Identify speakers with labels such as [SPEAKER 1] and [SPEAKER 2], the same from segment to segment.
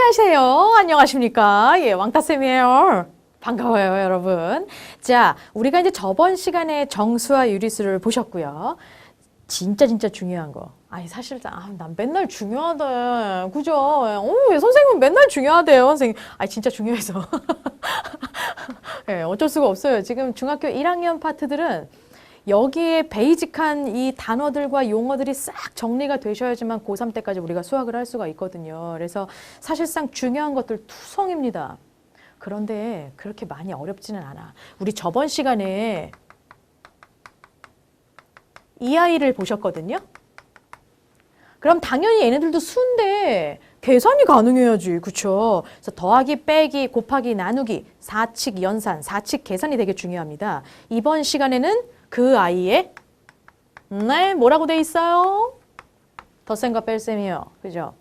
[SPEAKER 1] 안녕하세요. 안녕하십니까? 예, 왕따쌤이에요. 반가워요, 여러분. 자, 우리가 이제 저번 시간에 정수와 유리수를 보셨고요. 진짜 중요한 거. 아니, 사실, 난 맨날 중요하대. 그죠? 왜 선생님은 맨날 중요하대요, 선생님. 아니, 진짜 중요해서. 예, 어쩔 수가 없어요. 지금 중학교 1학년 파트들은 여기에 베이직한 이 단어들과 용어들이 싹 정리가 되셔야지만 고3 때까지 우리가 수학을 할 수가 있거든요. 그래서 사실상 중요한 것들 투성입니다. 그런데 그렇게 많이 어렵지는 않아. 우리 저번 시간에 이 아이를 보셨거든요. 그럼 당연히 얘네들도 수인데 계산이 가능해야지. 그쵸? 그래서 더하기, 빼기, 곱하기, 나누기, 사칙, 연산, 사칙 계산이 되게 중요합니다. 이번 시간에는 그 아이의 뭐라고 돼 있어요? 덧셈과 뺄셈이요. 그죠?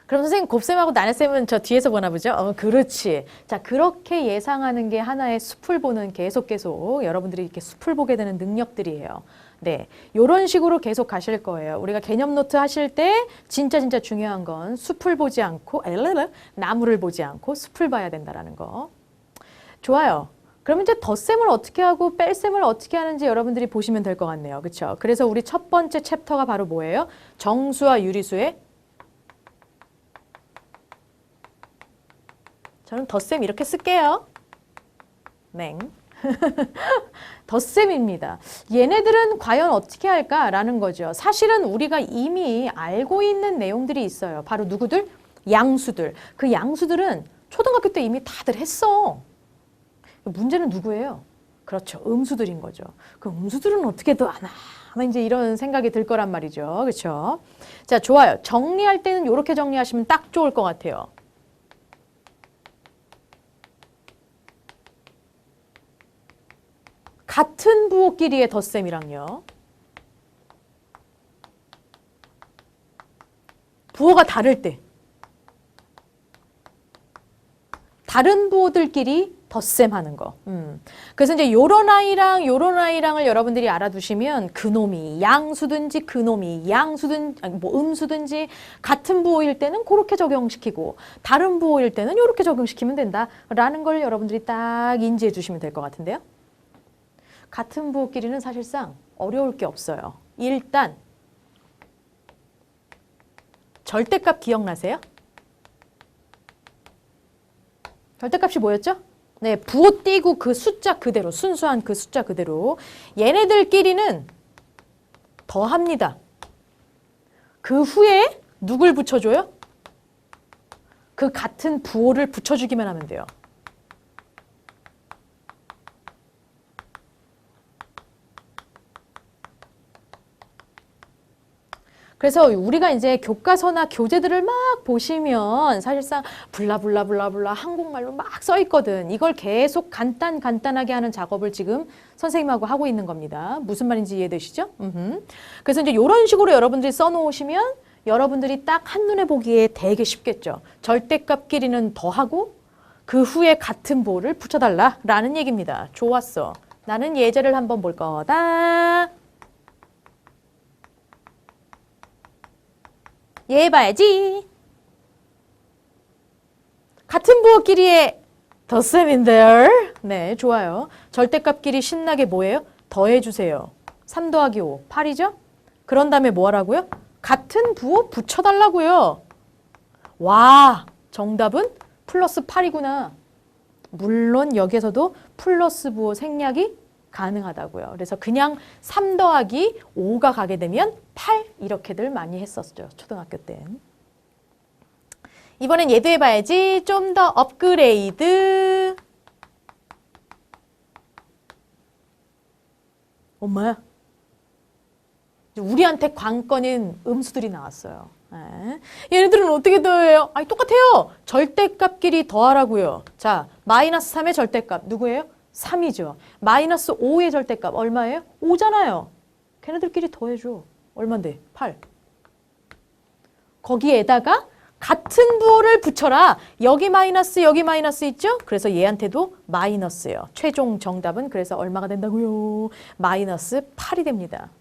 [SPEAKER 1] 그럼 선생님 곱셈하고 나눗셈은 저 뒤에서 보나 보죠? 그렇지. 자, 그렇게 예상하는 게 하나의 숲을 보는 계속 여러분들이 이렇게 숲을 보게 되는 능력들이에요. 네, 요런 식으로 계속 가실 거예요. 우리가 개념 노트 하실 때 진짜 중요한 건 숲을 보지 않고 나무를 보지 않고 숲을 봐야 된다라는 거. 좋아요. 그럼 이제 덧셈을 어떻게 하고 뺄셈을 어떻게 하는지 여러분들이 보시면 될 것 같네요. 그렇죠? 그래서 우리 첫 번째 챕터가 바로 뭐예요? 정수와 유리수의 저는 덧셈 이렇게 쓸게요. 맹. 덧셈입니다. 얘네들은 과연 어떻게 할까라는 거죠. 사실은 우리가 이미 알고 있는 내용들이 있어요. 바로 누구들? 양수들. 그 양수들은 초등학교 때 이미 다들 했어. 문제는 누구예요? 그렇죠. 음수들인 거죠. 그 음수들은 어떻게 더 안 하나 이제 이런 생각이 들 거란 말이죠. 그렇죠? 자, 좋아요. 정리할 때는 이렇게 정리하시면 딱 좋을 것 같아요. 같은 부호끼리의 덧셈이랑요. 부호가 다를 때. 다른 부호들끼리 덧셈하는 거. 그래서 이제 요런 아이랑을 여러분들이 알아두시면 그놈이 양수든지 그놈이 음수든지 같은 부호일 때는 그렇게 적용시키고 다른 부호일 때는 이렇게 적용시키면 된다라는 걸 여러분들이 딱 인지해 주시면 될 것 같은데요. 같은 부호끼리는 사실상 어려울 게 없어요. 일단 절대값 기억나세요? 절대값이 뭐였죠? 네, 부호 띄고 그 숫자 그대로, 순수한 그 숫자 그대로. 얘네들끼리는 더합니다. 그 후에 누굴 붙여줘요? 그 같은 부호를 붙여주기만 하면 돼요. 그래서 우리가 이제 교과서나 교재들을 막 보시면 사실상 블라블라블라블라 한국말로 막 써 있거든. 이걸 계속 간단하게 하는 작업을 지금 선생님하고 하고 있는 겁니다. 무슨 말인지 이해되시죠? 그래서 이제 이런 식으로 여러분들이 써놓으시면 여러분들이 딱 한눈에 보기에 되게 쉽겠죠. 절대값끼리는 더하고 그 후에 같은 부호를 붙여달라라는 얘기입니다. 좋았어. 나는 예제를 한번 볼 거다. 얘 봐야지. 같은 부호끼리의 덧셈인데요. 네, 좋아요. 절대값끼리 신나게 뭐예요? 더해주세요. 3 더하기 5, 8이죠? 그런 다음에 뭐 하라고요? 같은 부호 붙여달라고요. 와, 정답은 플러스 8이구나. 물론 여기에서도 플러스 부호 생략이 가능하다고요. 그래서 그냥 3 더하기 5가 가게 되면 8 이렇게들 많이 했었죠. 초등학교 때. 이번엔 얘도 해봐야지. 좀 더 업그레이드. 엄마야. 우리한테 관건인 음수들이 나왔어요. 네. 얘네들은 어떻게 더해요? 아니 똑같아요. 절대값끼리 더하라고요. 자, 마이너스 3의 절대값 누구예요? 3이죠. 마이너스 5의 절대값 얼마예요? 5잖아요. 걔네들끼리 더해줘. 얼만데? 8. 거기에다가 같은 부호를 붙여라. 여기 마이너스 있죠? 그래서 얘한테도 마이너스예요. 최종 정답은 그래서 얼마가 된다고요? 마이너스 8이 됩니다.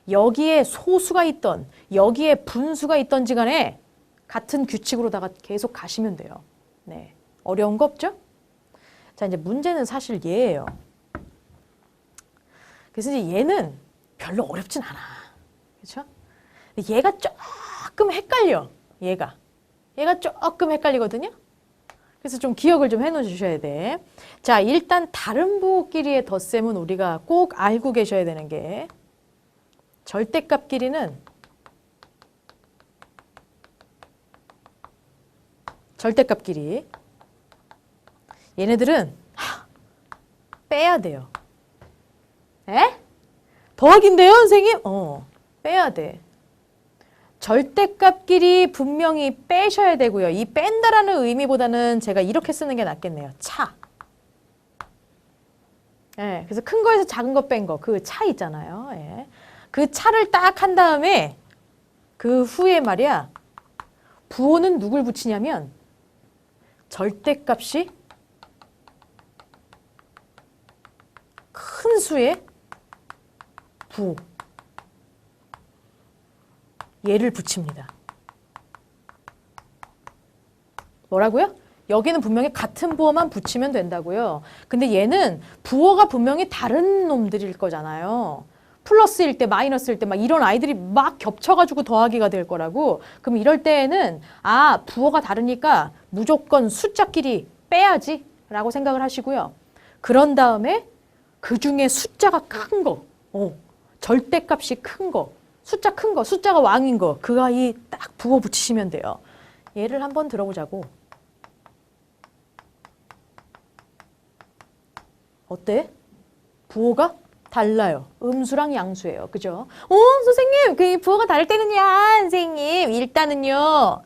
[SPEAKER 1] 여기에 소수가 있던 여기에 분수가 있던지 간에 같은 규칙으로다가 계속 가시면 돼요. 네. 어려운 거 없죠? 자, 이제 문제는 사실 얘예요. 그래서 이제 얘는 별로 어렵진 않아. 그렇죠? 얘가 조금 헷갈려. 얘가 조금 헷갈리거든요. 그래서 좀 기억을 좀 해놓으셔야 돼. 자, 일단 다른 부호끼리의 덧셈은 우리가 꼭 알고 계셔야 되는 게 절대값 끼리는 절대값 끼리 얘네들은 빼야 돼요. 에? 더하기인데요, 선생님? 빼야 돼. 절대값끼리 분명히 빼셔야 되고요. 이 뺀다라는 의미보다는 제가 이렇게 쓰는 게 낫겠네요. 차. 예, 그래서 큰 거에서 작은 거 뺀 거, 그 차 있잖아요. 예. 그 차를 딱 한 다음에 그 후에 말이야. 부호는 누굴 붙이냐면 절대값이 큰 수의 부호. 얘를 붙입니다. 뭐라고요? 여기는 분명히 같은 부호만 붙이면 된다고요. 근데 얘는 부호가 분명히 다른 놈들일 거잖아요. 플러스일 때, 마이너스일 때 막 이런 아이들이 막 겹쳐가지고 더하기가 될 거라고. 그럼 이럴 때에는 부호가 다르니까 무조건 숫자끼리 빼야지 라고 생각을 하시고요. 그런 다음에 그 중에 숫자가 큰 거, 절대값이 큰 거, 숫자 큰 거, 숫자가 왕인 거, 그 아이 딱 부호 붙이시면 돼요. 얘를 한번 들어보자고. 어때? 부호가 달라요. 음수랑 양수예요. 그죠? 선생님, 그 부호가 다를 때는요, 선생님. 일단은요,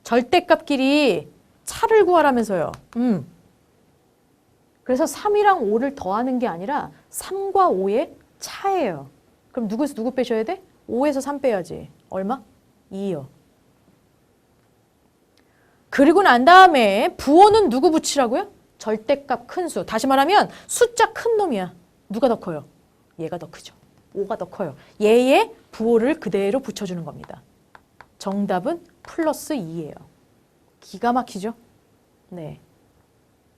[SPEAKER 1] 절대값끼리 차를 구하라면서요. 그래서 3이랑 5를 더하는 게 아니라 3과 5의 차예요. 그럼 누구에서 누구 빼셔야 돼? 5에서 3 빼야지. 얼마? 2요. 그리고 난 다음에 부호는 누구 붙이라고요? 절대값 큰 수. 다시 말하면 숫자 큰 놈이야. 누가 더 커요? 얘가 더 크죠. 5가 더 커요. 얘의 부호를 그대로 붙여주는 겁니다. 정답은 플러스 2예요. 기가 막히죠? 네.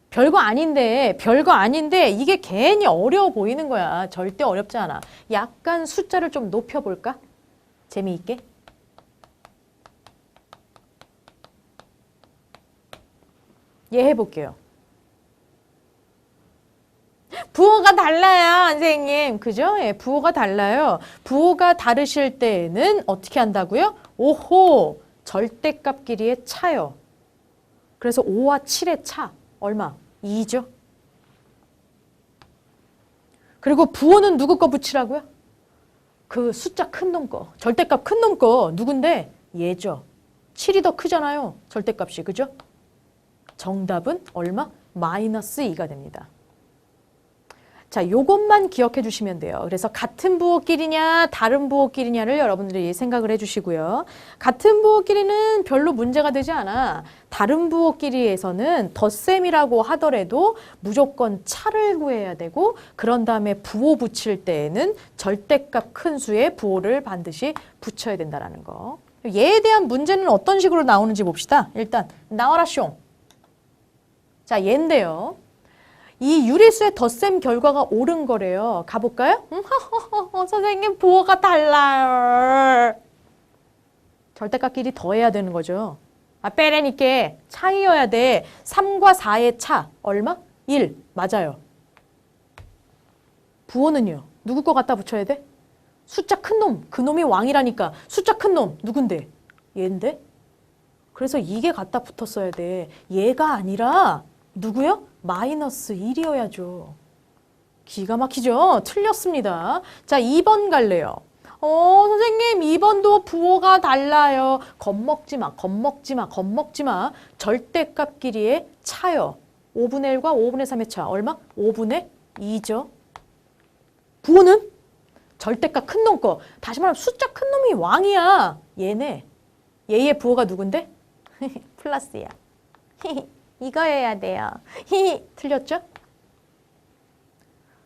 [SPEAKER 1] 별거 아닌데 이게 괜히 어려워 보이는 거야. 절대 어렵지 않아. 약간 숫자를 좀 높여볼까? 재미있게. 얘 해볼게요. 부호가 달라요, 선생님. 그죠? 예, 부호가 달라요. 부호가 다르실 때에는 어떻게 한다고요? 오호, 절대값끼리의 차요. 그래서 5와 7의 차. 얼마? 2죠. 그리고 부호는 누구 거 붙이라고요? 그 숫자 큰 놈 거. 절대값 큰 놈 거. 누군데? 얘죠. 7이 더 크잖아요. 절대값이. 그죠? 정답은 얼마? 마이너스 2가 됩니다. 자, 요것만 기억해 주시면 돼요. 그래서 같은 부호끼리냐 다른 부호끼리냐를 여러분들이 생각을 해주시고요. 같은 부호끼리는 별로 문제가 되지 않아. 다른 부호끼리에서는 덧셈이라고 하더라도 무조건 차를 구해야 되고 그런 다음에 부호 붙일 때에는 절대값 큰 수의 부호를 반드시 붙여야 된다는 거. 얘에 대한 문제는 어떤 식으로 나오는지 봅시다. 일단 나와라 숑. 자, 얘인데요. 이 유리수의 덧셈 결과가 옳은 거래요. 가볼까요? 선생님 부호가 달라요. 절대값끼리 더해야 되는 거죠. 빼라니까 차이여야 돼. 3과 4의 차 얼마? 1. 맞아요. 부호는요. 누구 거 갖다 붙여야 돼? 숫자 큰 놈. 그 놈이 왕이라니까. 숫자 큰 놈. 누군데? 얘인데? 그래서 이게 갖다 붙었어야 돼. 얘가 아니라 누구요? 마이너스 1이어야죠. 기가 막히죠? 틀렸습니다. 자, 2번 갈래요. 선생님 2번도 부호가 달라요. 겁먹지 마, 겁먹지 마, 겁먹지 마. 절대값끼리의 차요. 5분의 1과 5분의 3의 차. 얼마? 5분의 2죠. 부호는? 절대값 큰 놈 거. 다시 말하면 숫자 큰 놈이 왕이야. 얘네. 얘의 부호가 누군데? 플러스야. 이거 해야 돼요. 틀렸죠?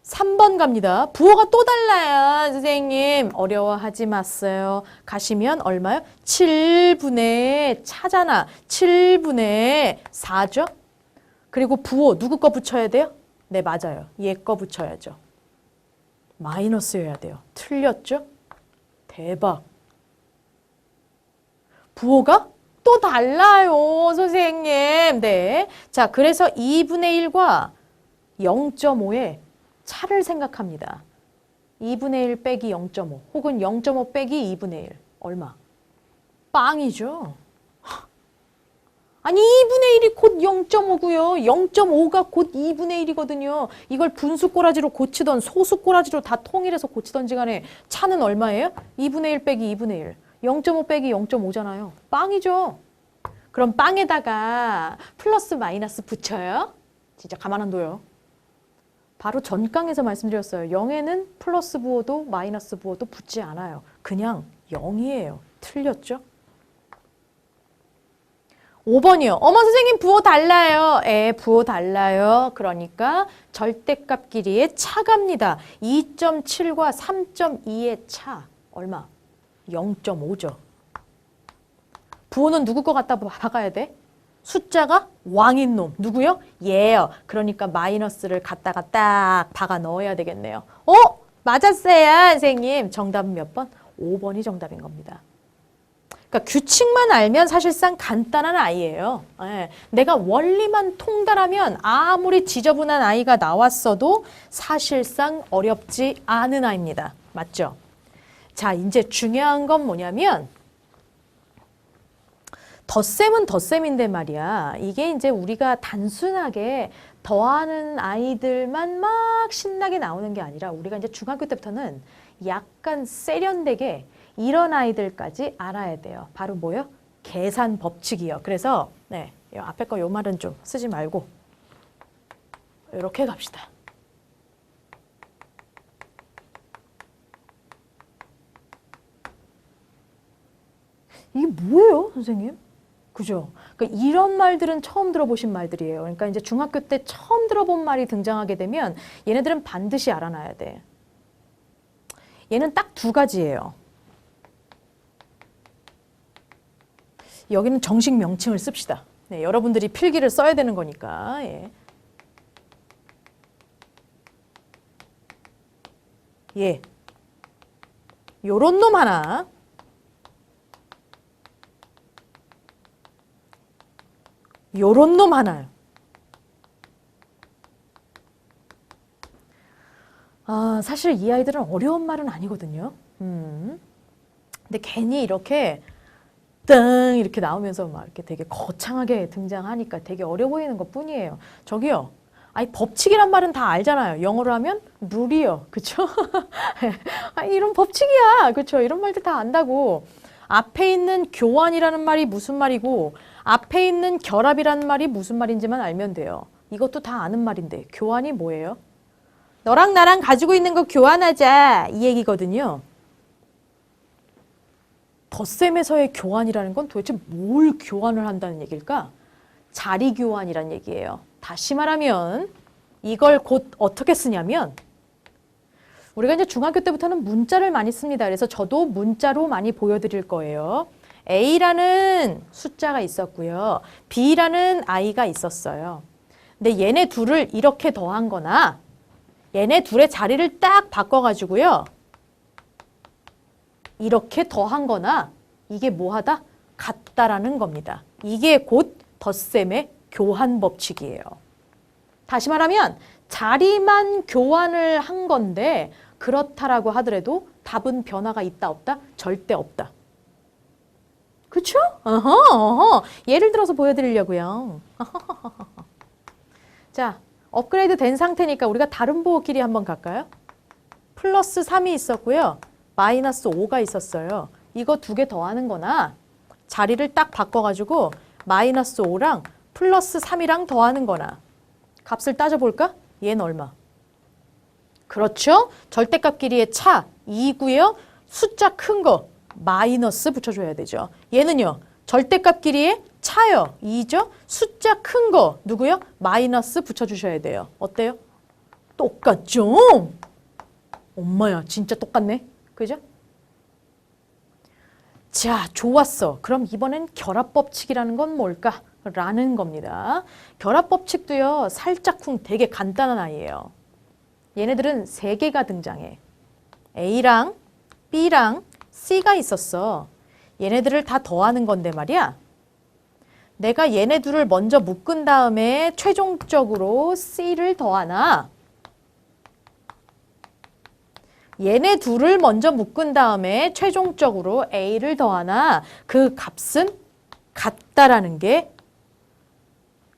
[SPEAKER 1] 3번 갑니다. 부호가 또 달라요. 선생님 어려워하지 마세요. 가시면 얼마요? 7분의 차잖아. 7분의 4죠. 그리고 부호 누구 거 붙여야 돼요? 네, 맞아요. 얘 거 붙여야죠. 마이너스여야 돼요. 틀렸죠? 대박. 부호가 또 달라요, 선생님. 네. 자, 그래서 2분의 1과 0.5의 차를 생각합니다. 2분의 1 빼기 0.5 혹은 0.5 빼기 2분의 1. 얼마? 빵이죠. 아니 2분의 1이 곧 0.5고요. 0.5가 곧 2분의 1이거든요. 이걸 분수 꼬라지로 고치던 소수 꼬라지로 다 통일해서 고치던지 간에 차는 얼마예요? 2분의 1 빼기 2분의 1. 0.5 빼기 0.5잖아요. 빵이죠. 그럼 빵에다가 플러스 마이너스 붙여요? 진짜 가만 안 둬요. 바로 전강에서 말씀드렸어요. 0에는 플러스 부호도 마이너스 부호도 붙지 않아요. 그냥 0이에요. 틀렸죠? 5번이요. 어머 선생님 부호 달라요. 부호 달라요. 그러니까 절대값 길이의 차갑니다. 2.7과 3.2의 차. 얼마? 0.5죠. 부호는 누구 거 갖다 박아야 돼? 숫자가 왕인 놈. 누구요? 얘요. 그러니까 마이너스를 갖다가 딱 박아 넣어야 되겠네요. 맞았어요, 선생님. 정답은 몇 번? 5번이 정답인 겁니다. 그러니까 규칙만 알면 사실상 간단한 아이예요. 내가 원리만 통달하면 아무리 지저분한 아이가 나왔어도 사실상 어렵지 않은 아이입니다. 맞죠? 자, 이제 중요한 건 뭐냐면 덧셈은 덧셈인데 말이야. 이게 이제 우리가 단순하게 더하는 아이들만 막 신나게 나오는 게 아니라 우리가 이제 중학교 때부터는 약간 세련되게 이런 아이들까지 알아야 돼요. 바로 뭐요? 계산 법칙이요. 그래서 네, 앞에 거 요 말은 좀 쓰지 말고 이렇게 갑시다. 이게 뭐예요, 선생님? 그죠? 그러니까 이런 말들은 처음 들어보신 말들이에요. 그러니까 이제 중학교 때 처음 들어본 말이 등장하게 되면 얘네들은 반드시 알아놔야 돼. 얘는 딱 두 가지예요. 여기는 정식 명칭을 씁시다. 네, 여러분들이 필기를 써야 되는 거니까. 요런 놈 하나. 요런 놈 하나요. 사실 이 아이들은 어려운 말은 아니거든요. 근데 괜히 이렇게 땡 이렇게 나오면서 막 이렇게 되게 거창하게 등장하니까 되게 어려 보이는 것 뿐이에요. 저기요. 아니 법칙이란 말은 다 알잖아요. 영어로 하면 룰이요. 그쵸? 이런 법칙이야. 그쵸? 이런 말들 다 안다고. 앞에 있는 교환이라는 말이 무슨 말이고 앞에 있는 결합이라는 말이 무슨 말인지만 알면 돼요. 이것도 다 아는 말인데 교환이 뭐예요? 너랑 나랑 가지고 있는 거 교환하자 이 얘기거든요. 덧셈에서의 교환이라는 건 도대체 뭘 교환을 한다는 얘기일까? 자리 교환이란 얘기예요. 다시 말하면 이걸 곧 어떻게 쓰냐면 우리가 이제 중학교 때부터는 문자를 많이 씁니다. 그래서 저도 문자로 많이 보여드릴 거예요. A라는 숫자가 있었고요. B라는 아이가 있었어요. 근데 얘네 둘을 이렇게 더한 거나 얘네 둘의 자리를 딱 바꿔가지고요. 이렇게 더한 거나 이게 뭐하다? 같다라는 겁니다. 이게 곧 덧셈의 교환 법칙이에요. 다시 말하면 자리만 교환을 한 건데 그렇다라고 하더라도 답은 변화가 있다 없다? 절대 없다. 그쵸? 예를 들어서 보여드리려고요. 자, 업그레이드 된 상태니까 우리가 다른 부호끼리 한번 갈까요? 플러스 3이 있었고요. 마이너스 5가 있었어요. 이거 두 개 더하는 거나 자리를 딱 바꿔가지고 마이너스 5랑 플러스 3이랑 더하는 거나 값을 따져볼까? 얘는 얼마? 그렇죠? 절대값 길이의 차 2고요. 숫자 큰 거 마이너스 붙여줘야 되죠. 얘는요. 절대값 길이의 차요. 2죠? 숫자 큰 거 누구요? 마이너스 붙여주셔야 돼요. 어때요? 똑같죠? 엄마야, 진짜 똑같네. 그죠? 자, 좋았어. 그럼 이번엔 결합법칙이라는 건 뭘까? 라는 겁니다. 결합법칙도요, 살짝쿵 되게 간단한 아이예요. 얘네들은 세 개가 등장해. A랑 B랑 C가 있었어. 얘네들을 다 더하는 건데 말이야. 내가 얘네 둘을 먼저 묶은 다음에 최종적으로 C를 더하나, 얘네 둘을 먼저 묶은 다음에 최종적으로 A를 더하나, 그 값은 같다라는 게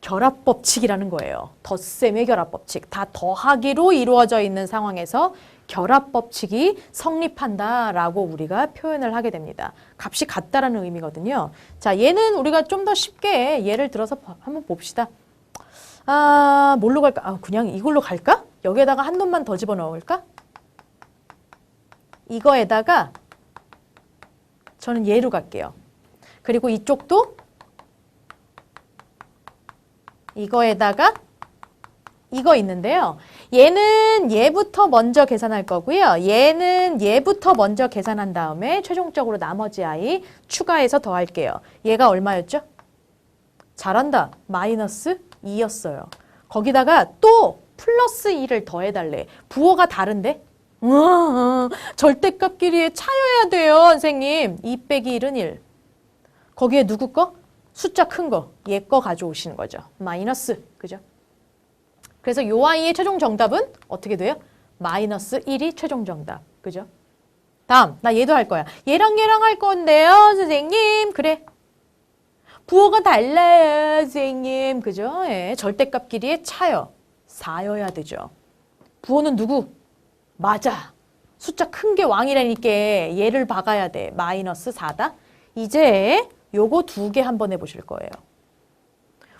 [SPEAKER 1] 결합법칙이라는 거예요. 덧셈의 결합법칙. 다 더하기로 이루어져 있는 상황에서 결합법칙이 성립한다라고 우리가 표현을 하게 됩니다. 값이 같다라는 의미거든요. 자, 얘는 우리가 좀 더 쉽게 예를 들어서 한번 봅시다. 뭘로 갈까? 그냥 이걸로 갈까? 여기에다가 한 놈만 더 집어넣을까? 이거에다가 저는 얘로 갈게요. 그리고 이쪽도 이거에다가 이거 있는데요. 얘는 얘부터 먼저 계산할 거고요. 얘는 얘부터 먼저 계산한 다음에 최종적으로 나머지 아이 추가해서 더할게요. 얘가 얼마였죠? 잘한다. 마이너스 2였어요. 거기다가 또 플러스 2를 더해달래. 부호가 다른데? 절대값끼리의 차여야 돼요, 선생님. 2 빼기 1은 1. 거기에 누구 거? 숫자 큰 거. 얘 거 가져오시는 거죠. 마이너스. 그죠? 그래서 요 아이의 최종 정답은 어떻게 돼요? 마이너스 1이 최종 정답. 그죠? 다음, 나 얘도 할 거야. 얘랑 할 건데요, 선생님. 그래. 부호가 달라요, 선생님. 그죠? 예, 절대값끼리의 차여. 4여야 되죠. 부호는 누구? 맞아. 숫자 큰 게 왕이라니까 얘를 박아야 돼. 마이너스 4다. 이제 요거 두 개 한번 해보실 거예요.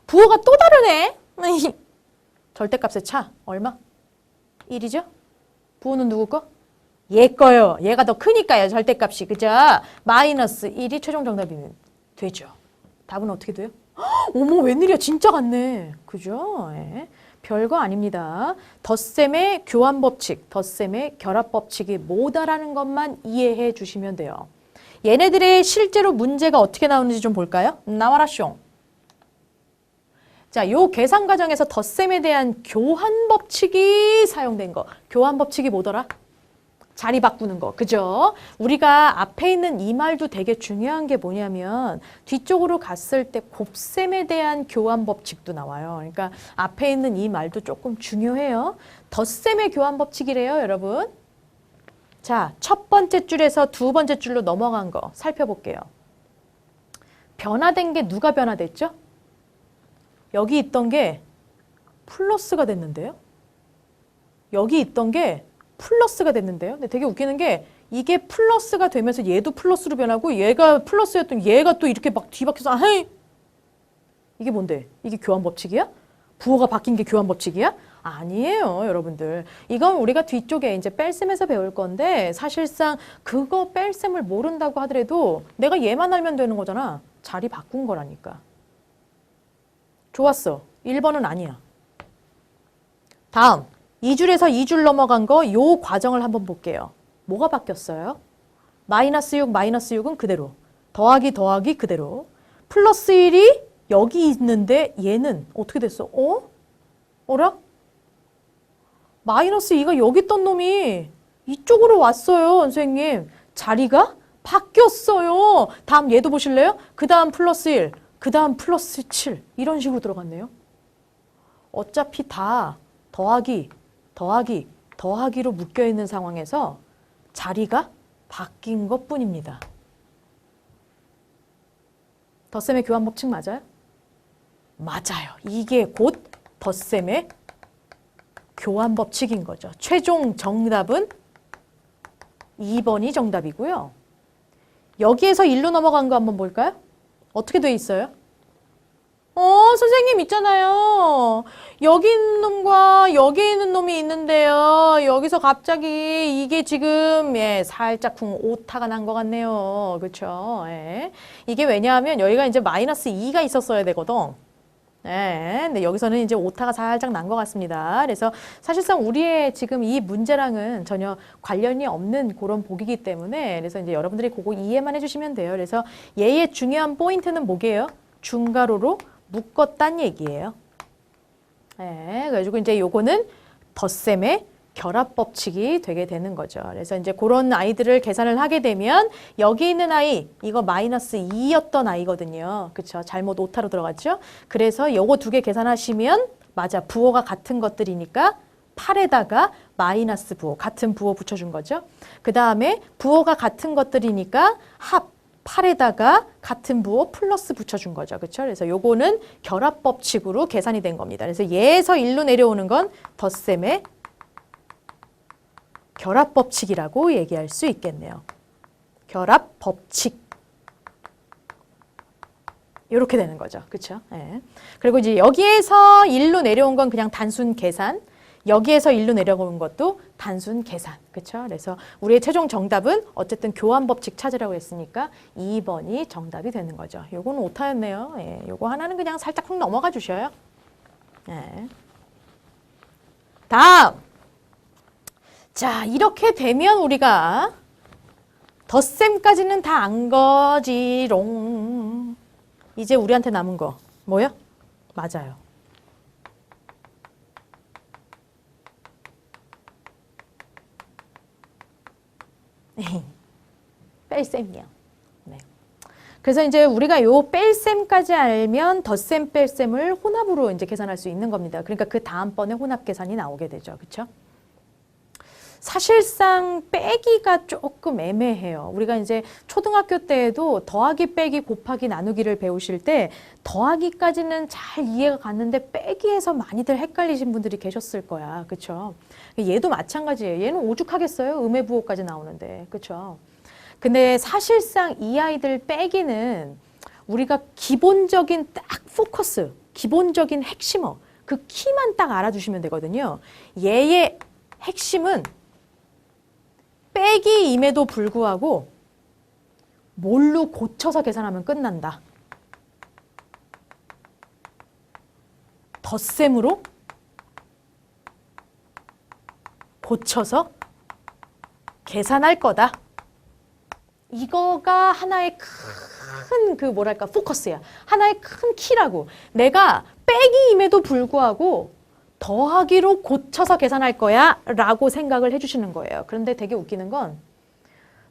[SPEAKER 1] 부호가 또 다르네. 절대값의 차 얼마? 1이죠? 부호는 누구 거? 얘 거요. 얘가 더 크니까요. 절대값이. 그죠? 마이너스 1이 최종 정답이면 되죠. 답은 어떻게 돼요? 어머, 웬일이야. 진짜 같네. 그죠? 예. 별거 아닙니다. 덧셈의 교환법칙, 덧셈의 결합법칙이 뭐다라는 것만 이해해 주시면 돼요. 얘네들의 실제로 문제가 어떻게 나오는지 좀 볼까요? 나와라 숑. 자, 요 계산 과정에서 덧셈에 대한 교환법칙이 사용된 거. 교환법칙이 뭐더라? 자리 바꾸는 거. 그죠? 우리가 앞에 있는 이 말도 되게 중요한 게 뭐냐면 뒤쪽으로 갔을 때 곱셈에 대한 교환법칙도 나와요. 그러니까 앞에 있는 이 말도 조금 중요해요. 덧셈의 교환법칙이래요, 여러분. 자, 첫 번째 줄에서 두 번째 줄로 넘어간 거 살펴볼게요. 변화된 게 누가 변화됐죠? 여기 있던 게 플러스가 됐는데요. 여기 있던 게 플러스가 됐는데요. 근데 되게 웃기는 게 이게 플러스가 되면서 얘도 플러스로 변하고 얘가 플러스였던 얘가 또 이렇게 막 뒤바뀌어서 헤이! 이게 뭔데? 이게 교환법칙이야? 부호가 바뀐 게 교환법칙이야? 아니에요, 여러분들. 이건 우리가 뒤쪽에 이제 뺄셈에서 배울 건데 사실상 그거 뺄셈을 모른다고 하더라도 내가 얘만 알면 되는 거잖아. 자리 바꾼 거라니까. 좋았어. 1번은 아니야. 다음. 2줄에서 2줄 넘어간 거 요 과정을 한번 볼게요. 뭐가 바뀌었어요? 마이너스 6, 마이너스 6은 그대로. 더하기, 더하기 그대로. 플러스 1이 여기 있는데 얘는 어떻게 됐어? 어라? 마이너스 2가 여기 있던 놈이 이쪽으로 왔어요, 선생님. 자리가 바뀌었어요. 다음 얘도 보실래요? 그 다음 플러스 1, 그 다음 플러스 7. 이런 식으로 들어갔네요. 어차피 다 더하기, 더하기, 더하기로 묶여있는 상황에서 자리가 바뀐 것뿐입니다. 덧셈의 교환법칙 맞아요? 맞아요. 이게 곧 덧셈의 교환법칙인 거죠. 최종 정답은 2번이 정답이고요. 여기에서 1로 넘어간 거 한번 볼까요? 어떻게 돼 있어요? 선생님 있잖아요. 여기 있는 놈과 여기 있는 놈이 있는데요. 여기서 갑자기 이게 지금 살짝쿵 오타가 난 것 같네요. 그렇죠? 예. 이게 왜냐하면 여기가 이제 마이너스 2가 있었어야 되거든. 네, 근데 여기서는 이제 오타가 살짝 난 것 같습니다. 그래서 사실상 우리의 지금 이 문제랑은 전혀 관련이 없는 그런 복이기 때문에 그래서 이제 여러분들이 그거 이해만 해주시면 돼요. 그래서 얘의 중요한 포인트는 뭐게요? 중괄호로 묶었단 얘기예요. 네, 그래가지고 이제 요거는 덧셈의 결합 법칙이 되게 되는 거죠. 그래서 이제 그런 아이들을 계산을 하게 되면 여기 있는 아이, 이거 마이너스 2였던 아이거든요. 그쵸? 잘못 오타로 들어갔죠? 그래서 요거 두 개 계산하시면 맞아. 부호가 같은 것들이니까 8에다가 마이너스 부호, 같은 부호 붙여준 거죠. 그 다음에 부호가 같은 것들이니까 합 8에다가 같은 부호 플러스 붙여준 거죠. 그렇죠? 그래서 요거는 결합 법칙으로 계산이 된 겁니다. 그래서 얘에서 1로 내려오는 건 덧셈의 결합 법칙이라고 얘기할 수 있겠네요. 결합 법칙. 이렇게 되는 거죠. 그렇죠? 예. 그리고 이제 여기에서 1로 내려온 건 그냥 단순 계산. 여기에서 1로 내려온 것도 단순 계산. 그렇죠? 그래서 우리의 최종 정답은 어쨌든 교환 법칙 찾으라고 했으니까 2번이 정답이 되는 거죠. 요거는 오타였네요. 예. 요거 하나는 그냥 살짝 훅 넘어가 주셔요. 예. 다음. 자, 이렇게 되면 우리가 덧셈까지는 다 안 거지롱. 이제 우리한테 남은 거 뭐요? 맞아요. 뺄셈이요. 네. 그래서 이제 우리가 요 뺄셈까지 알면 덧셈 뺄셈을 혼합으로 이제 계산할 수 있는 겁니다. 그러니까 그 다음번에 혼합 계산이 나오게 되죠. 그렇죠? 사실상 빼기가 조금 애매해요. 우리가 이제 초등학교 때에도 더하기, 빼기, 곱하기, 나누기를 배우실 때 더하기까지는 잘 이해가 갔는데 빼기에서 많이들 헷갈리신 분들이 계셨을 거야. 그렇죠? 얘도 마찬가지예요. 얘는 오죽하겠어요? 음의 부호까지 나오는데. 그렇죠? 근데 사실상 이 아이들 빼기는 우리가 기본적인 딱 포커스, 기본적인 핵심어, 그 키만 딱 알아주시면 되거든요. 얘의 핵심은 빼기임에도 불구하고 뭘로 고쳐서 계산하면 끝난다. 덧셈으로 고쳐서 계산할 거다. 이거가 하나의 큰 그 뭐랄까 포커스야. 하나의 큰 키라고. 내가 빼기임에도 불구하고 더하기로 고쳐서 계산할 거야 라고 생각을 해주시는 거예요. 그런데 되게 웃기는 건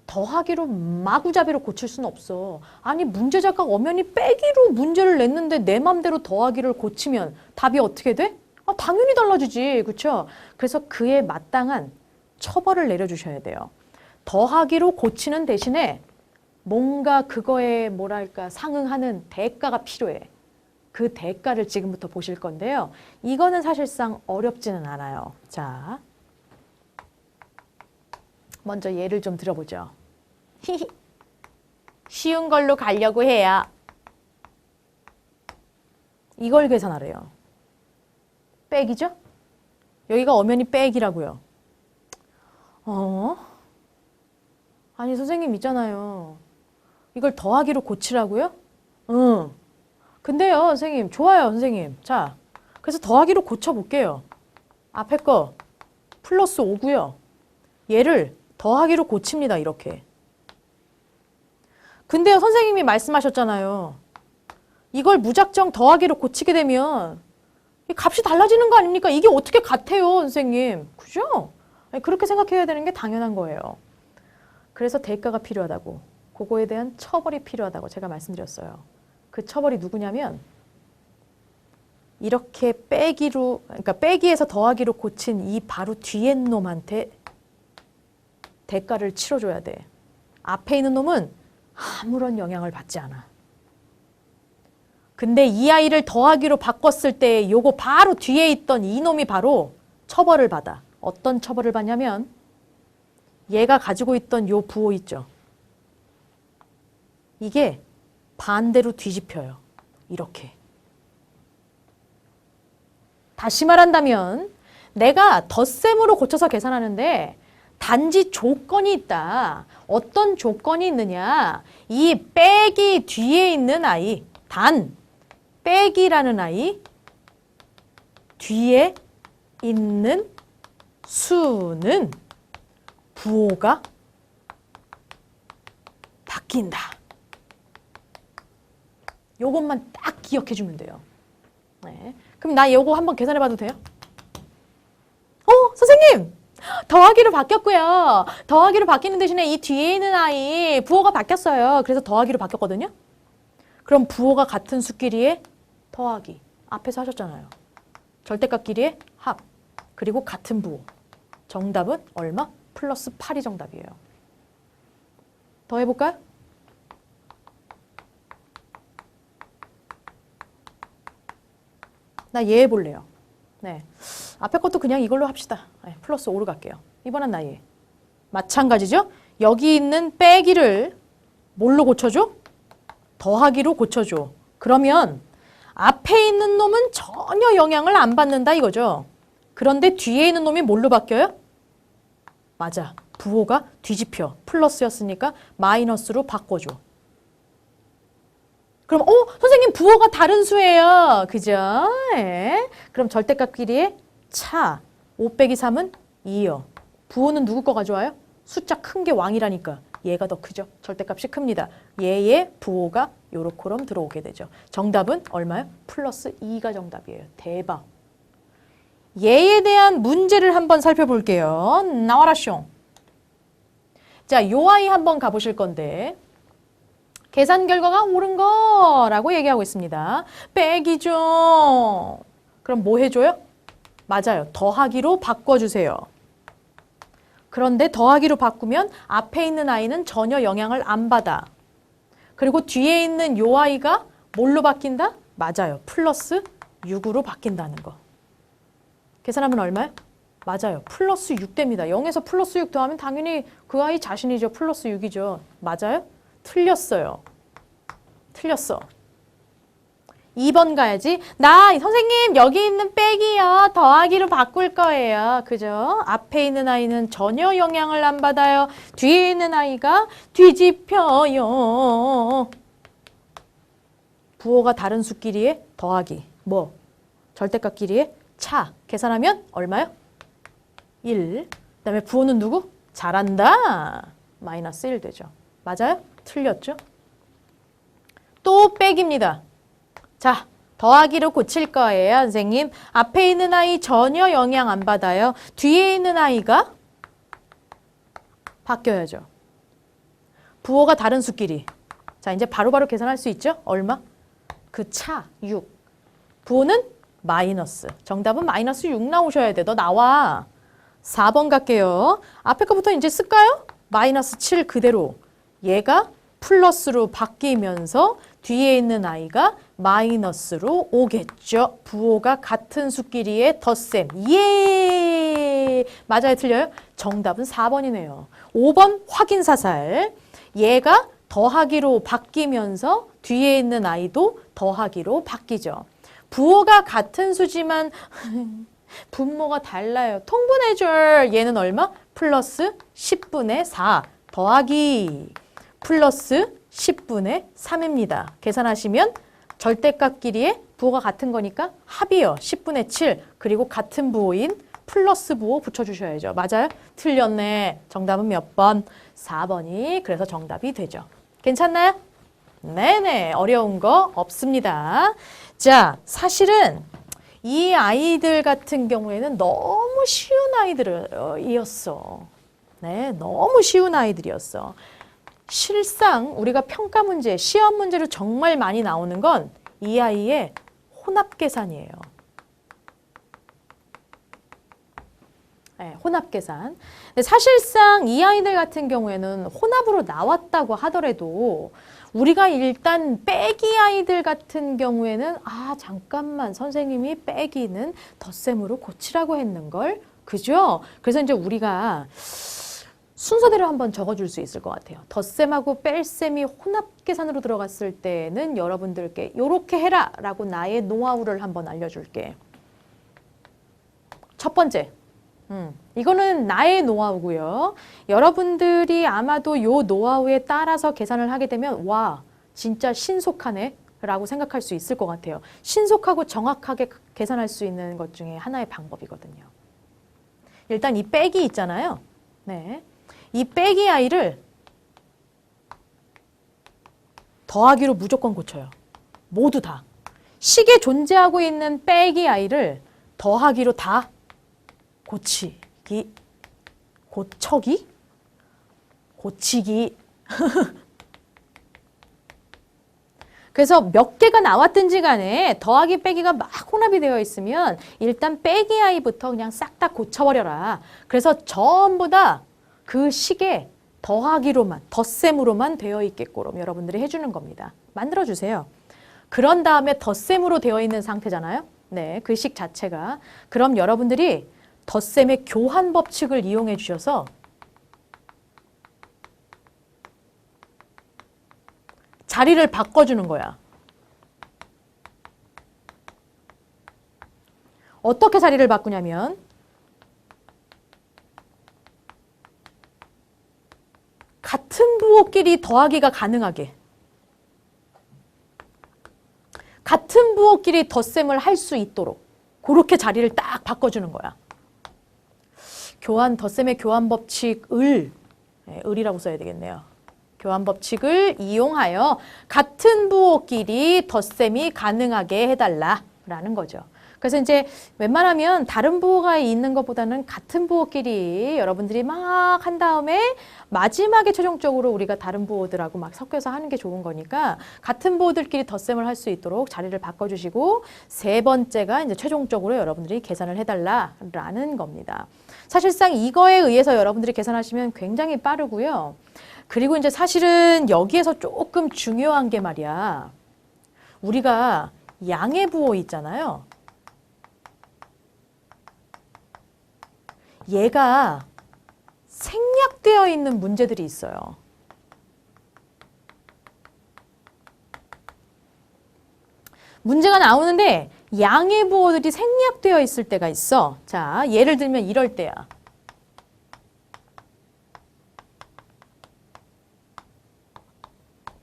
[SPEAKER 1] 더하기로 마구잡이로 고칠 수는 없어. 아니 문제작가 엄연히 빼기로 문제를 냈는데 내 맘대로 더하기를 고치면 답이 어떻게 돼? 아, 당연히 달라지지. 그렇죠? 그래서 그에 마땅한 처벌을 내려주셔야 돼요. 더하기로 고치는 대신에 뭔가 그거에 뭐랄까 상응하는 대가가 필요해. 그 대가를 지금부터 보실 건데요. 이거는 사실상 어렵지는 않아요. 자, 먼저 예를 좀 들어보죠. 쉬운 걸로 가려고 해야 이걸 계산하래요. 빼기죠? 여기가 엄연히 빼기라고요. 아니 선생님 있잖아요. 이걸 더하기로 고치라고요? 응. 근데요, 선생님. 좋아요, 선생님. 자, 그래서 더하기로 고쳐볼게요. 앞에 거 플러스 5고요. 얘를 더하기로 고칩니다, 이렇게. 근데요, 선생님이 말씀하셨잖아요. 이걸 무작정 더하기로 고치게 되면 이 값이 달라지는 거 아닙니까? 이게 어떻게 같아요, 선생님? 그죠? 그렇게 생각해야 되는 게 당연한 거예요. 그래서 대가가 필요하다고. 그거에 대한 처벌이 필요하다고 제가 말씀드렸어요. 그 처벌이 누구냐면 이렇게 빼기로, 그러니까 빼기에서 더하기로 고친 이 바로 뒤에 놈한테 대가를 치러줘야 돼. 앞에 있는 놈은 아무런 영향을 받지 않아. 근데 이 아이를 더하기로 바꿨을 때 요거 바로 뒤에 있던 이 놈이 바로 처벌을 받아. 어떤 처벌을 받냐면 얘가 가지고 있던 요 부호 있죠. 이게 반대로 뒤집혀요. 이렇게. 다시 말한다면 내가 덧셈으로 고쳐서 계산하는데 단지 조건이 있다. 어떤 조건이 있느냐. 이 빼기 뒤에 있는 아이, 단 빼기라는 아이 뒤에 있는 수는 부호가 바뀐다. 요것만 딱 기억해 주면 돼요. 네. 그럼 나 요거 한번 계산해 봐도 돼요? 선생님! 더하기로 바뀌었고요. 더하기로 바뀌는 대신에 이 뒤에 있는 아이 부호가 바뀌었어요. 그래서 더하기로 바뀌었거든요. 그럼 부호가 같은 수끼리의 더하기. 앞에서 하셨잖아요. 절대값끼리의 합. 그리고 같은 부호. 정답은 얼마? 플러스 8이 정답이에요. 더 해볼까요? 나 얘 해볼래요. 네. 앞에 것도 그냥 이걸로 합시다. 네, 플러스 5로 갈게요. 이번엔 나 얘. 마찬가지죠? 여기 있는 빼기를 뭘로 고쳐줘? 더하기로 고쳐줘. 그러면 앞에 있는 놈은 전혀 영향을 안 받는다 이거죠. 그런데 뒤에 있는 놈이 뭘로 바뀌어요? 맞아. 부호가 뒤집혀. 플러스였으니까 마이너스로 바꿔줘. 그럼 선생님 부호가 다른 수예요. 그죠? 네. 그럼 절대값끼리의 차. 5 빼기 3은 2요. 부호는 누구 거 가져와요? 숫자 큰 게 왕이라니까. 얘가 더 크죠. 절대값이 큽니다. 얘의 부호가 요렇게럼 들어오게 되죠. 정답은 얼마요? 플러스 2가 정답이에요. 대박. 얘에 대한 문제를 한번 살펴볼게요. 나와라 숑. 자, 요 아이 한번 가보실 건데 계산 결과가 옳은 거라고 얘기하고 있습니다. 빼기죠. 그럼 뭐 해줘요? 맞아요. 더하기로 바꿔주세요. 그런데 더하기로 바꾸면 앞에 있는 아이는 전혀 영향을 안 받아. 그리고 뒤에 있는 요 아이가 뭘로 바뀐다? 맞아요. 플러스 6으로 바뀐다는 거. 계산하면 얼마요? 맞아요. 플러스 6 됩니다. 0에서 플러스 6 더하면 당연히 그 아이 자신이죠. 플러스 6이죠. 맞아요? 틀렸어요. 틀렸어. 2번 가야지. 선생님 여기 있는 빼기요. 더하기로 바꿀 거예요. 그죠? 앞에 있는 아이는 전혀 영향을 안 받아요. 뒤에 있는 아이가 뒤집혀요. 부호가 다른 수끼리의 더하기. 뭐? 절대값끼리의 차. 계산하면 얼마요? 1. 그다음에 부호는 누구? 잘한다. 마이너스 1 되죠. 맞아요? 틀렸죠? 또 빼기입니다. 자, 더하기로 고칠 거예요, 선생님. 앞에 있는 아이 전혀 영향 안 받아요. 뒤에 있는 아이가 바뀌어야죠. 부호가 다른 수끼리. 자, 이제 바로바로 계산할 수 있죠? 얼마? 그 차, 6. 부호는 마이너스. 정답은 마이너스 6 나오셔야 돼. 너 나와. 4번 갈게요. 앞에 거부터 이제 쓸까요? 마이너스 7 그대로. 얘가 플러스로 바뀌면서 뒤에 있는 아이가 마이너스로 오겠죠. 부호가 같은 수끼리의 덧셈. 예! 맞아요? 틀려요? 정답은 4번이네요. 5번 확인사살. 얘가 더하기로 바뀌면서 뒤에 있는 아이도 더하기로 바뀌죠. 부호가 같은 수지만 분모가 달라요. 통분해줄 얘는 얼마? 플러스 10분의 4 더하기 플러스 10분의 3입니다. 계산하시면 절대값끼리의 부호가 같은 거니까 합이요. 10분의 7 그리고 같은 부호인 플러스 부호 붙여주셔야죠. 맞아요? 틀렸네. 정답은 몇 번? 4번이 그래서 정답이 되죠. 괜찮나요? 네네. 어려운 거 없습니다. 자, 사실은 이 아이들 같은 경우에는 너무 쉬운 아이들이었어. 네, 너무 쉬운 아이들이었어. 실상 우리가 평가 문제, 시험 문제로 정말 많이 나오는 건 이 아이의 혼합 계산이에요. 네, 혼합 계산. 근데 사실상 이 아이들 같은 경우에는 혼합으로 나왔다고 하더라도 우리가 일단 빼기 아이들 같은 경우에는 잠깐만 선생님이 빼기는 덧셈으로 고치라고 했는걸. 그죠? 그래서 이제 우리가 순서대로 한번 적어줄 수 있을 것 같아요. 덧셈하고 뺄셈이 혼합 계산으로 들어갔을 때는 여러분들께 이렇게 해라 라고 나의 노하우를 한번 알려줄게. 첫 번째, 이거는 나의 노하우고요. 여러분들이 아마도 요 노하우에 따라서 계산을 하게 되면 와 진짜 신속하네 라고 생각할 수 있을 것 같아요. 신속하고 정확하게 계산할 수 있는 것 중에 하나의 방법이거든요. 일단 이 빼기 있잖아요. 네. 이 빼기 i를 더하기로 무조건 고쳐요. 모두 다. 식에 존재하고 있는 빼기 i를 더하기로 다 고치기. 그래서 몇 개가 나왔든지 간에 더하기 빼기가 막 혼합이 되어 있으면 일단 빼기 i부터 그냥 싹 다 고쳐버려라. 그래서 전부 다 그 식에 더하기로만, 덧셈으로만 되어 있게끔 여러분들이 해주는 겁니다. 만들어주세요. 그런 다음에 덧셈으로 되어 있는 상태잖아요. 네, 그 식 자체가. 그럼 여러분들이 덧셈의 교환 법칙을 이용해 주셔서 자리를 바꿔주는 거야. 어떻게 자리를 바꾸냐면 같은 부호끼리 더하기가 가능하게 같은 부호끼리 덧셈을 할 수 있도록 그렇게 자리를 딱 바꿔주는 거야. 덧셈의 교환 법칙을 을이라고 써야 되겠네요. 교환 법칙을 이용하여 같은 부호끼리 덧셈이 가능하게 해달라라는 거죠. 그래서 이제 웬만하면 다른 부호가 있는 것보다는 같은 부호끼리 여러분들이 막 한 다음에 마지막에 최종적으로 우리가 다른 부호들하고 막 섞여서 하는 게 좋은 거니까 같은 부호들끼리 덧셈을 할 수 있도록 자리를 바꿔주시고 세 번째가 이제 최종적으로 여러분들이 계산을 해달라라는 겁니다. 사실상 이거에 의해서 여러분들이 계산하시면 굉장히 빠르고요. 그리고 이제 사실은 여기에서 조금 중요한 게 말이야. 우리가 양의 부호 있잖아요. 얘가 생략되어 있는 문제들이 있어요. 문제가 나오는데 양의 부호들이 생략되어 있을 때가 있어. 자, 예를 들면 이럴 때야.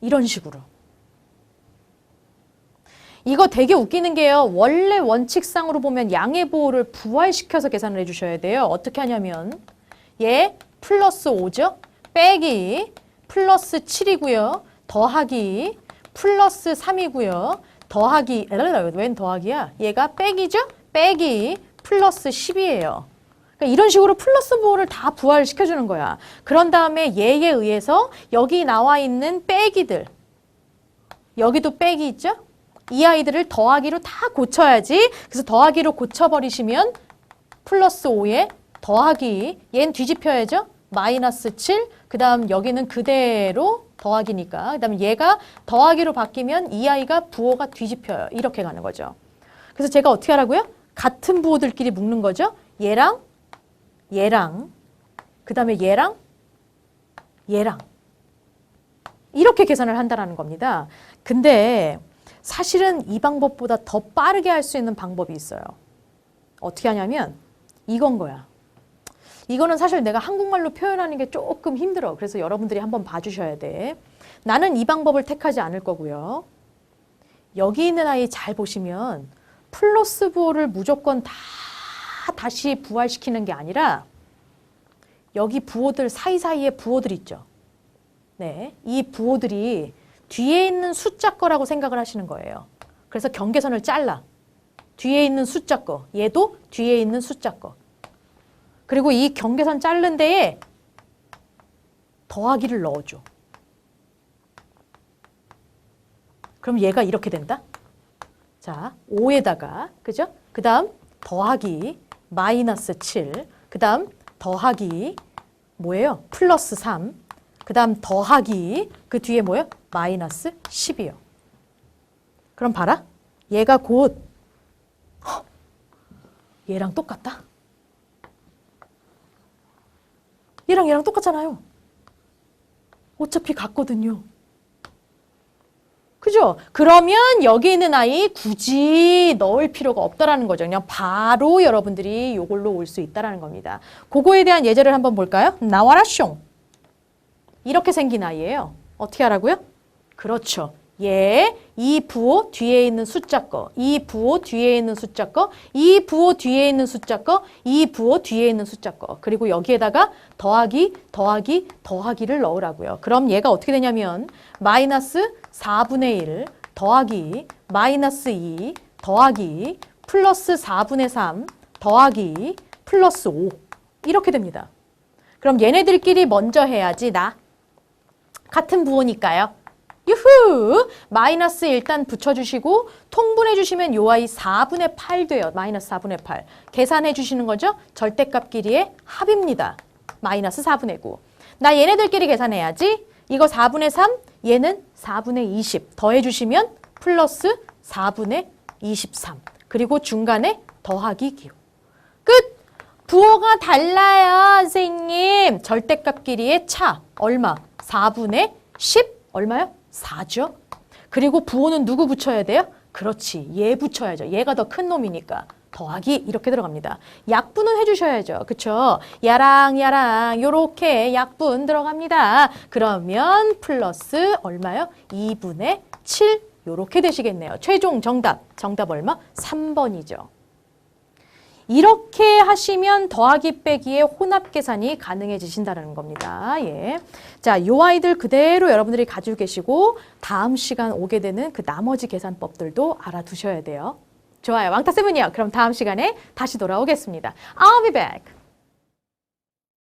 [SPEAKER 1] 이런 식으로. 이거 되게 웃기는 게요. 원래 원칙상으로 보면 양의 부호를 부활시켜서 계산을 해주셔야 돼요. 어떻게 하냐면 얘 플러스 5죠? 빼기 플러스 7이고요. 더하기 플러스 3이고요. 더하기, 웬 더하기야? 얘가 빼기죠? 빼기 플러스 10이에요. 그러니까 이런 식으로 플러스 부호를 다 부활시켜주는 거야. 그런 다음에 얘에 의해서 여기 나와 있는 빼기들, 여기도 빼기 있죠? 이 아이들을 더하기로 다 고쳐야지. 그래서 더하기로 고쳐버리시면 플러스 5에 더하기, 얘는 뒤집혀야죠? 마이너스 7, 그 다음 여기는 그대로 더하기니까. 그 다음 얘가 더하기로 바뀌면 이 아이가 부호가 뒤집혀요. 이렇게 가는 거죠. 그래서 제가 어떻게 하라고요? 같은 부호들끼리 묶는 거죠. 얘랑 얘랑 그 다음에 얘랑 얘랑 이렇게 계산을 한다는 겁니다. 근데 사실은 이 방법보다 더 빠르게 할 수 있는 방법이 있어요. 어떻게 하냐면 이건 거야. 이거는 사실 내가 한국말로 표현하는 게 조금 힘들어. 그래서 여러분들이 한번 봐주셔야 돼. 나는 이 방법을 택하지 않을 거고요. 여기 있는 아이 잘 보시면 플러스 부호를 무조건 다시 부활시키는 게 아니라 여기 부호들 사이사이에 부호들 있죠. 네, 이 부호들이 뒤에 있는 숫자 거라고 생각을 하시는 거예요. 그래서 경계선을 잘라. 뒤에 있는 숫자 거, 얘도 뒤에 있는 숫자 거. 그리고 이 경계선 자른 데에 더하기를 넣어줘. 그럼 얘가 이렇게 된다. 자, 5에다가, 그죠? 그 다음 더하기 마이너스 7, 그 다음 더하기 뭐예요? 플러스 3, 그 다음 더하기 그 뒤에 뭐예요? 마이너스 10이요. 그럼 봐라. 얘가 곧 얘랑 똑같다. 얘랑 똑같잖아요. 어차피 같거든요. 그죠? 그러면 여기 있는 아이 굳이 넣을 필요가 없다라는 거죠. 그냥 바로 여러분들이 이걸로 올 수 있다라는 겁니다. 그거에 대한 예제를 한번 볼까요? 나와라 숑. 이렇게 생긴 아이예요. 어떻게 하라고요? 그렇죠. 얘, 이 부호 뒤에 있는 숫자 거, 이 부호 뒤에 있는 숫자 거, 이 부호 뒤에 있는 숫자 거, 이 부호 뒤에 있는 숫자 거. 그리고 여기에다가 더하기, 더하기, 더하기를 넣으라고요. 그럼 얘가 어떻게 되냐면 마이너스 4분의 1 더하기 마이너스 2 더하기 플러스 4분의 3 더하기 플러스 5 이렇게 됩니다. 그럼 얘네들끼리 먼저 해야지 나. 같은 부호니까요. 유후! 마이너스 일단 붙여주시고 통분해 주시면 요 아이 4분의 8 돼요. 마이너스 4분의 8. 계산해 주시는 거죠? 절대값끼리의 합입니다. 마이너스 4분의 9. 나 얘네들끼리 계산해야지. 이거 4분의 3, 얘는 4분의 20. 더해 주시면 플러스 4분의 23. 그리고 중간에 더하기 기호. 끝! 부호가 달라요, 선생님. 절대값끼리의 차. 얼마? 4분의 10? 얼마요? 4죠. 그리고 부호는 누구 붙여야 돼요? 그렇지. 얘 붙여야죠. 얘가 더 큰 놈이니까. 더하기 이렇게 들어갑니다. 약분은 해주셔야죠. 그쵸? 야랑 야랑 요렇게 약분 들어갑니다. 그러면 플러스 얼마요? 2분의 7 요렇게 되시겠네요. 최종 정답. 정답 얼마? 3번이죠. 이렇게 하시면 더하기 빼기의 혼합 계산이 가능해지신다는 겁니다. 예. 자, 요 아이들 그대로 여러분들이 가지고 계시고 다음 시간 오게 되는 그 나머지 계산법들도 알아두셔야 돼요. 좋아요. 왕따7이요. 그럼 다음 시간에 다시 돌아오겠습니다. I'll be back.